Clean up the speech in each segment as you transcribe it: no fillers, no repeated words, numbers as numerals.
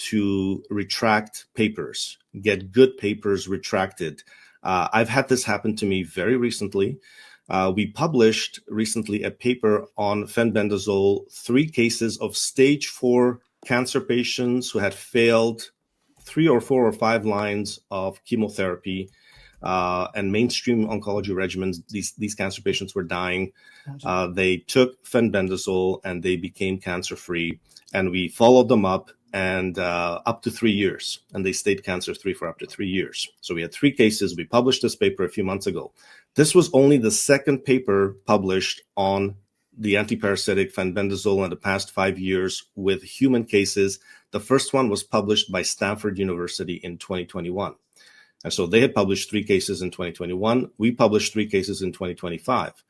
to retract papers, get good papers retracted. I've had this happen to me very recently. We published recently a paper on fenbendazole, 3 cases of stage 4 cancer patients who had failed 3 or 4 or 5 lines of chemotherapy and mainstream oncology regimens. These cancer patients were dying. They took fenbendazole and they became cancer-free. And we followed them up and up to 3 years. And they stayed cancer-free for up to 3 years. So we had 3 cases. We published this paper a few months ago. This was only the second paper published on the antiparasitic fenbendazole in the past 5 years with human cases. The first one was published by Stanford University in 2021. And so they had published 3 cases in 2021. We published 3 cases in 2025.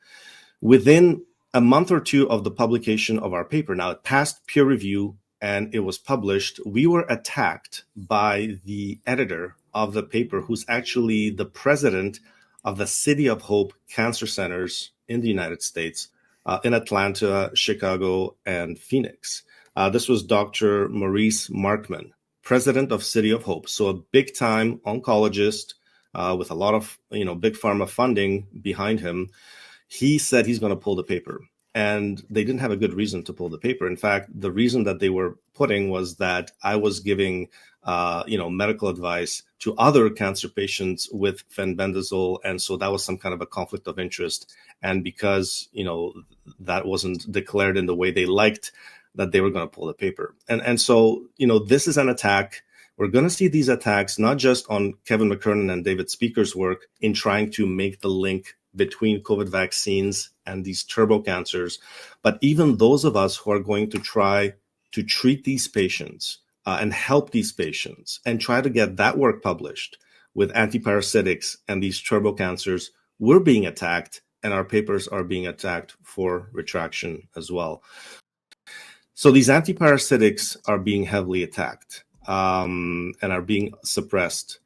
Within a month or 2 of the publication of our paper, now it passed peer review and it was published, we were attacked by the editor of the paper, who's actually the president of the City of Hope Cancer Centers in the United States, in Atlanta, Chicago, and Phoenix. This was Dr. Maurice Markman, president of City of Hope. So a big time oncologist with a lot of big pharma funding behind him. He said he's going to pull the paper, and they didn't have a good reason to pull the paper. In fact, the reason that they were putting was that I was giving medical advice to other cancer patients with fenbendazole, and so that was some kind of a conflict of interest. And because that wasn't declared in the way they liked, that they were going to pull the paper. And so this is an attack. We're going to see these attacks not just on Kevin McKernan and David Speaker's work in trying to make the link between COVID vaccines and these turbo cancers, but even those of us who are going to try to treat these patients and help these patients and try to get that work published with antiparasitics and these turbo cancers, we're being attacked, and our papers are being attacked for retraction as well. So these antiparasitics are being heavily attacked and are being suppressed.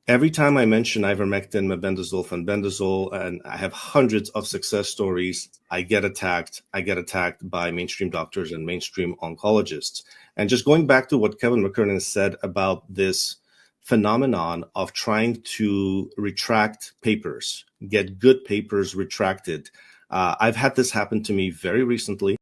Every time I mention ivermectin, mebendazole, fenbendazole, and I have hundreds of success stories, I get attacked. I get attacked by mainstream doctors and mainstream oncologists. And just going back to what Kevin McKernan said about this phenomenon of trying to retract papers, get good papers retracted. I've had this happen to me very recently.